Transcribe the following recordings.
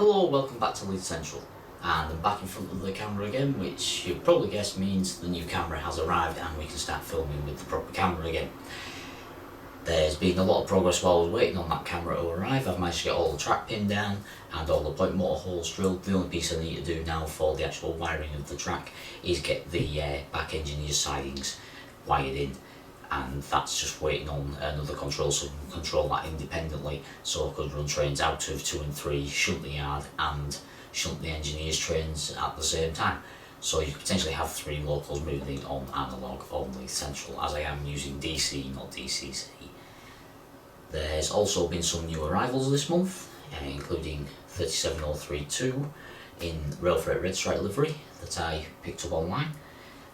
Hello, welcome back to Leith Central, and I'm back in front of the camera again, which you probably guessed means the new camera has arrived and we can start filming with the proper camera again. There's been a lot of progress while I was waiting on that camera to arrive. I've managed to get all the track pinned down and all the point motor holes drilled. The only piece I need to do now for the actual wiring of the track is get the back engineer's sidings wired in, and that's just waiting on another control so I can control that independently, so I could run trains out of 2 and 3, shunt the yard and shunt the engineers' trains at the same time. So you could potentially have 3 locals moving on analogue on Leith Central, as I am using DC, not DCC. There's also been some new arrivals this month, including 37032 in Rail Freight Red Stripe livery that I picked up online.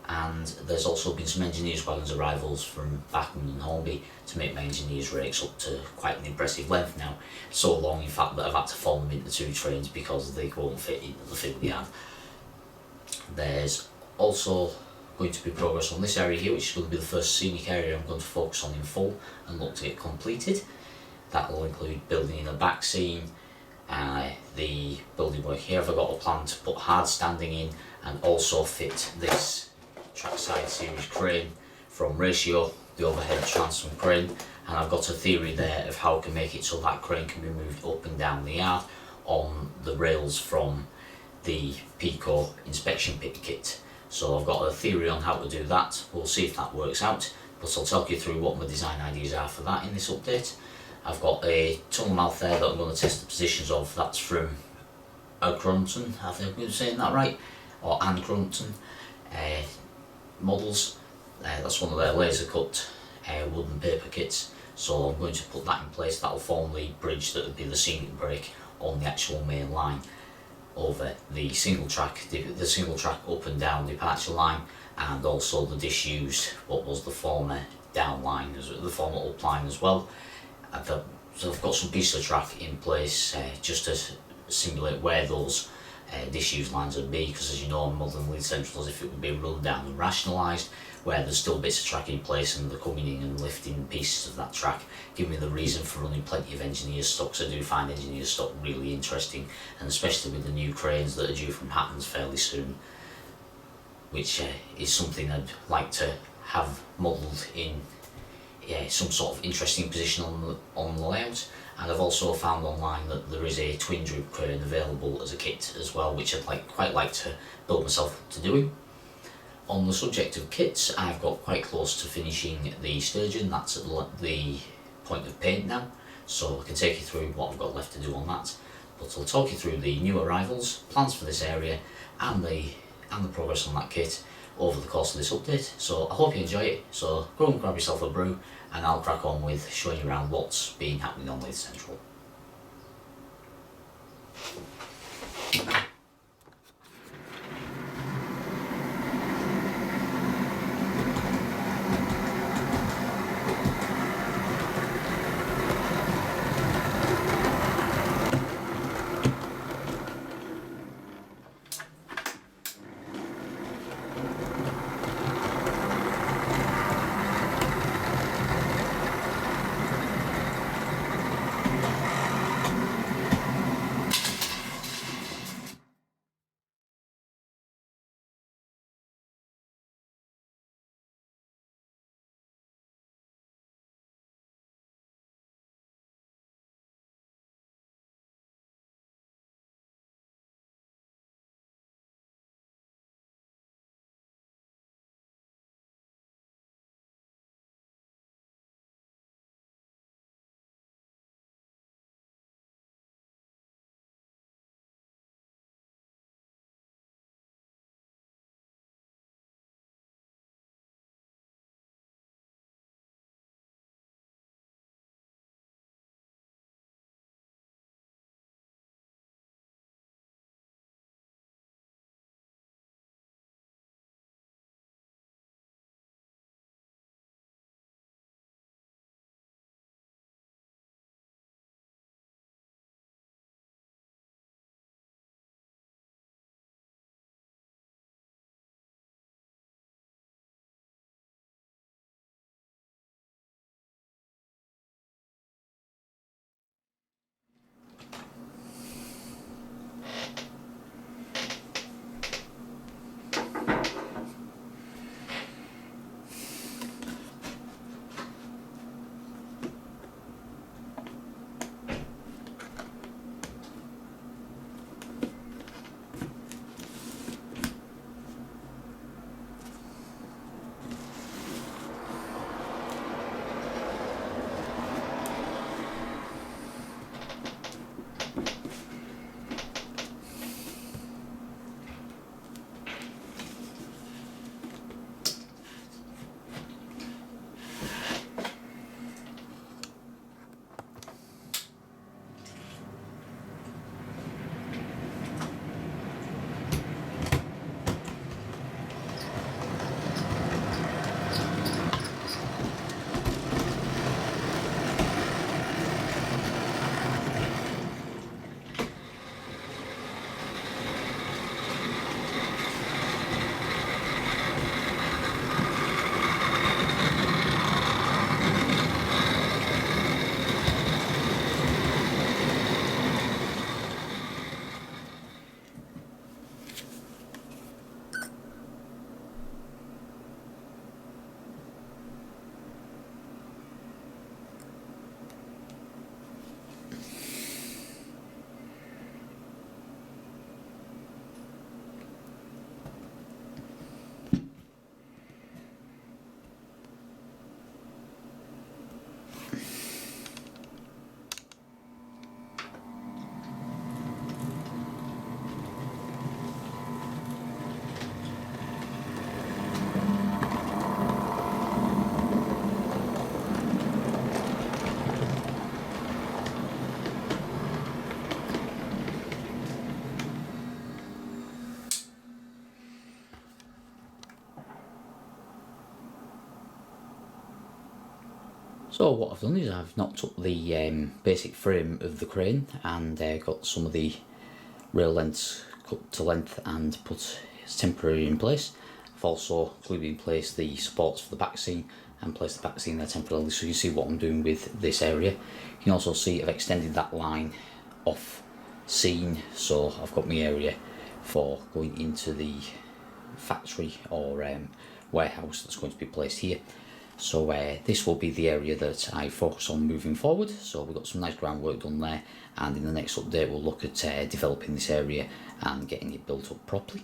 And there's also been some engineers' wagons arrivals from Bachman and Hornby to make my engineers' rakes up to quite an impressive length now. So long, in fact, that I've had to form them into 2 trains because they won't fit into the field yard. There's also going to be progress on this area here, which is going to be the first scenic area I'm going to focus on in full and look to get completed. That will include building in a back seam, the building work here. I've got a plan to put hard standing in and also fit this trackside series crane from Ratio, the overhead transom crane, and I've got a theory there of how I can make it so that crane can be moved up and down the yard on the rails from the Pico inspection pit kit. So I've got a theory on how to do that. We'll see if that works out, but I'll talk you through what my design ideas are for that in this update. I've got a tunnel mouth there that I'm going to test the positions of. That's from Crumpton, I think I'm saying that right, or Anne Crumpton models. That's one of their laser cut wooden paper kits, so I'm going to put that in place. That will form the bridge that would be the scenic break on the actual main line over the single track up and down departure line, and also the disused what was the former down line, the former up line as well. So I've got some pieces of track in place just to simulate where those disused lines would be, because as you know, I'm modelling Leith Central as if it would be run down and rationalised, where there's still bits of track in place and they're coming in and lifting pieces of that track, giving me the reason for running plenty of engineer stock. So I do find engineer stock really interesting, and especially with the new cranes that are due from Hattons fairly soon, which is something I'd like to have modelled in some sort of interesting position on the layout. And I've also found online that there is a twin droop crane available as a kit as well, which I'd quite like to build myself up to doing. On the subject of kits, I've got quite close to finishing the sturgeon. That's at the point of paint now, so I can take you through what I've got left to do on that. But I'll talk you through the new arrivals, plans for this area, and the progress on that kit over the course of this update. So I hope you enjoy it. So go and grab yourself a brew, and I'll crack on with showing you around what's been happening on Leith Central. So what I've done is I've knocked up the basic frame of the crane and got some of the rail lengths cut to length and put temporary in place. I've also glued in place the supports for the back seam and placed the back seam there temporarily, so you see what I'm doing with this area. You can also see I've extended that line off scene, so I've got my area for going into the factory or warehouse that's going to be placed here. So this will be the area that I focus on moving forward. So we've got some nice groundwork done there, and in the next update we'll look at developing this area and getting it built up properly.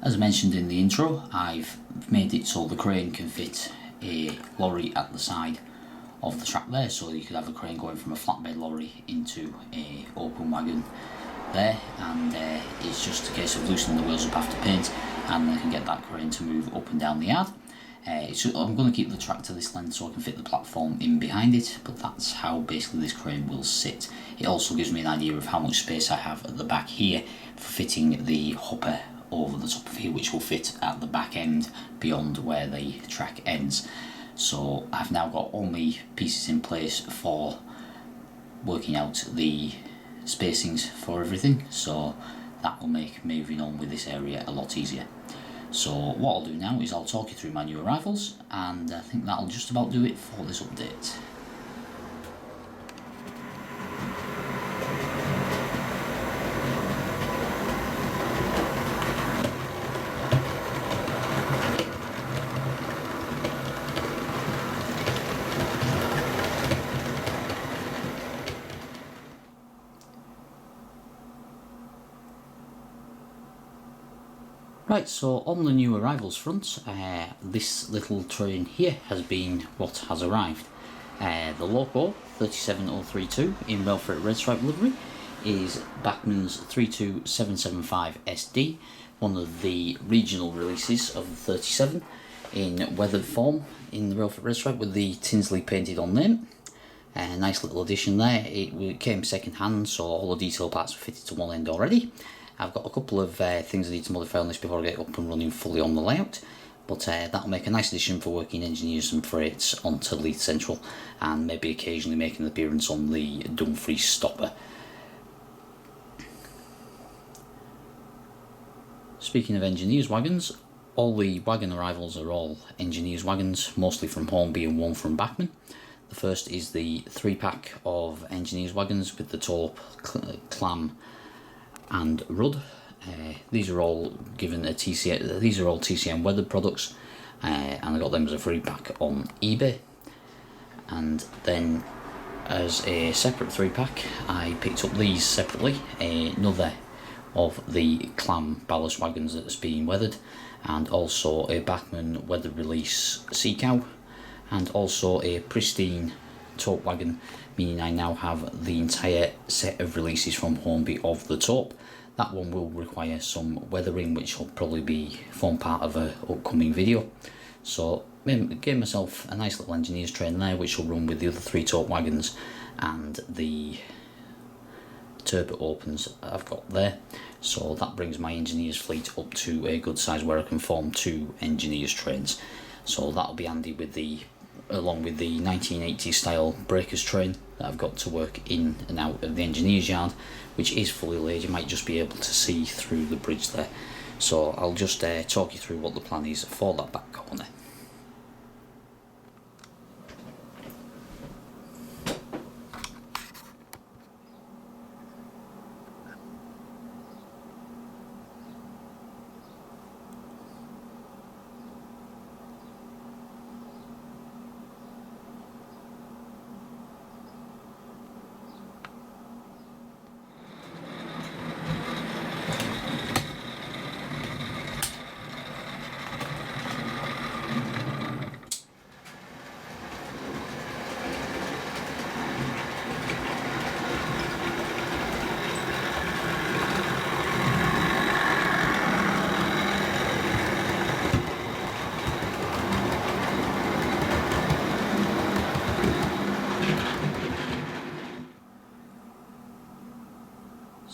As I mentioned in the intro, I've made it so the crane can fit a lorry at the side of the track there, so you could have a crane going from a flatbed lorry into a open wagon there, and it's just a case of loosening the wheels up after paint and I can get that crane to move up and down the yard. I'm going to keep the track to this length so I can fit the platform in behind it, but that's how basically this crane will sit. It also gives me an idea of how much space I have at the back here for fitting the hopper over the top of here, which will fit at the back end beyond where the track ends. So I've now got all my pieces in place for working out the spacings for everything, so that will make moving on with this area a lot easier. So what I'll do now is I'll talk you through my new arrivals, and I think that'll just about do it for this update. Right, so on the new arrivals front, this little train here has been what has arrived. The loco 37032 in rail freight red stripe livery is Bachmann's 32775 SD, one of the regional releases of the 37 in weathered form in the rail freight red stripe with the Tinsley painted on name. Nice little addition there. It came second hand, so all the detail parts were fitted to one end already. I've got a couple of things I need to modify on this before I get up and running fully on the layout, but that'll make a nice addition for working engineers and freights onto Leith Central, and maybe occasionally making an appearance on the Dumfries stopper. Speaking of engineers wagons, all the wagon arrivals are all engineers wagons, mostly from Hornby and one from Bachmann. The first is the 3-pack of engineers wagons with the top, clam and rud. These are all given a TCM. These are all TCM weathered products, and I got them as a free pack on eBay. And then, as a separate 3-pack, I picked up these separately. Another of the clam ballast wagons that's being weathered, and also a Bachmann weather release Sea Cow, and also a pristine taupe wagon, meaning I now have the entire set of releases from Hornby of the taupe. That one will require some weathering, which will probably form part of an upcoming video. So gave myself a nice little engineer's train there, which will run with the other 3 taupe wagons and the turbot opens I've got there. So that brings my engineers fleet up to a good size where I can form 2 engineers trains. So that'll be handy with along with the 1980s style breakers train that I've got to work in and out of the engineer's yard, which is fully laid. You might just be able to see through the bridge there. So I'll just talk you through what the plan is for that back corner.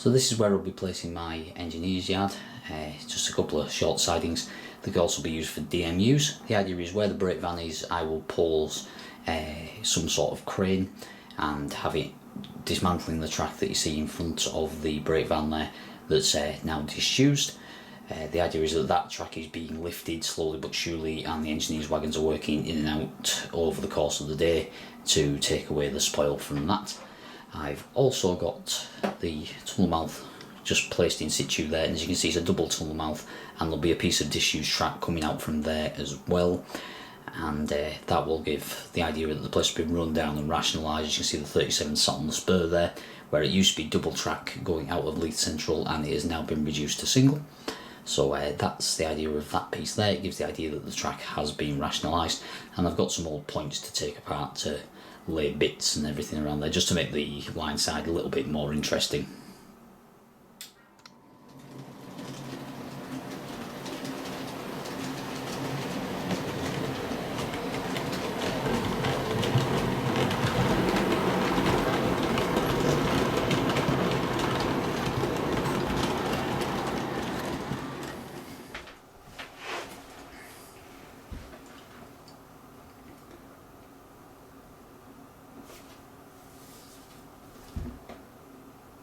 So this is where I'll be placing my engineer's yard, just a couple of short sidings. They can also be used for DMUs. The idea is where the brake van is, I will pause some sort of crane and have it dismantling the track that you see in front of the brake van there that's now disused. The idea is that that track is being lifted slowly but surely, and the engineers' wagons are working in and out over the course of the day to take away the spoil from that. I've also got the tunnel mouth just placed in situ there, and as you can see it's a double tunnel mouth, and there'll be a piece of disused track coming out from there as well, and that will give the idea that the place has been run down and rationalised. As you can see the 37 sat on the spur there, where it used to be double track going out of Leith Central, and it has now been reduced to single. So that's the idea of that piece there. It gives the idea that the track has been rationalised, and I've got some old points to take apart to lay bits and everything around there just to make the line side a little bit more interesting.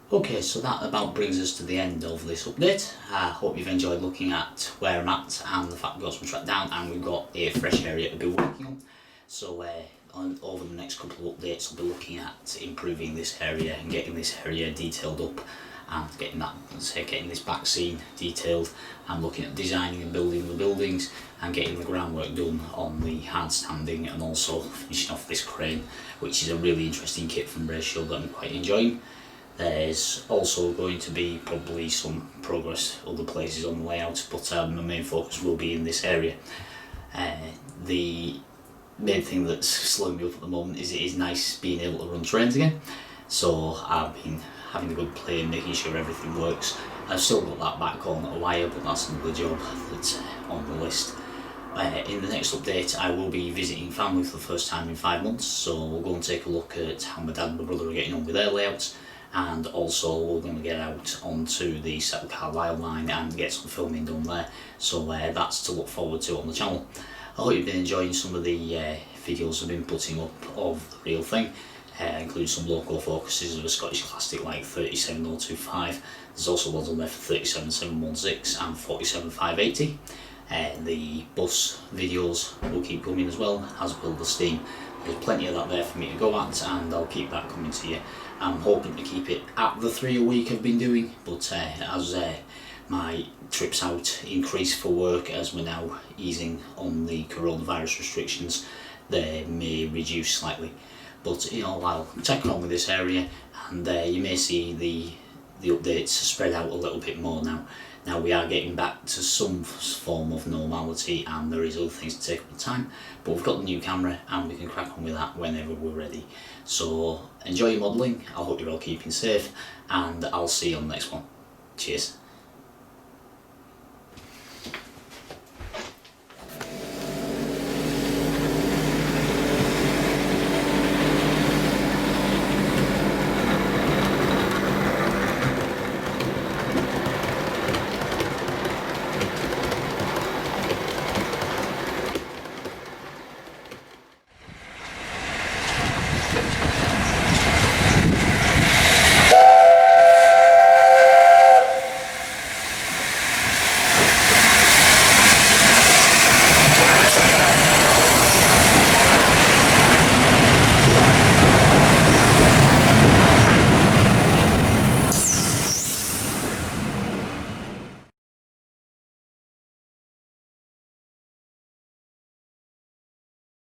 Okay, so that about brings us to the end of this update. I hope you've enjoyed looking at where I'm at and the fact we've got some track down and we've got a fresh area to be working on. So over the next couple of updates I'll be looking at improving this area and getting this area detailed up and getting that, getting this back scene detailed, and looking at designing and building the buildings and getting the groundwork done on the hard standing, and also finishing off this crane, which is a really interesting kit from Ratio that I'm quite enjoying. There's also going to be probably some progress other places on the layout, but my main focus will be in this area. The main thing that's slowing me up at the moment is it is nice being able to run trains again, so I've been having a good play and making sure everything works. I've still got that back on a wire, but that's another job that's on the list. In the next update I will be visiting family for the first time in 5 months, so we'll go and take a look at how my dad and my brother are getting on with their layouts, and also we're going to get out onto the Settle Carlisle line and get some filming done there, so that's to look forward to on the channel. I hope you've been enjoying some of the videos I've been putting up of the real thing, including some local focuses of a Scottish classic like 37025. There's also ones on there for 37716 and 47580. The bus videos will keep coming as well, as will the steam. There's plenty of that there for me to go at, and I'll keep that coming to you. I'm hoping to keep it at the 3 a week I've been doing, but as my trips out increase for work, as we're now easing on the coronavirus restrictions, they may reduce slightly. But I'll take on with this area, and you may see the updates spread out a little bit more now. Now we are getting back to some form of normality, and there is other things to take up the time, but we've got the new camera and we can crack on with that whenever we're ready. So enjoy your modelling, I hope you're all keeping safe, and I'll see you on the next one. Cheers.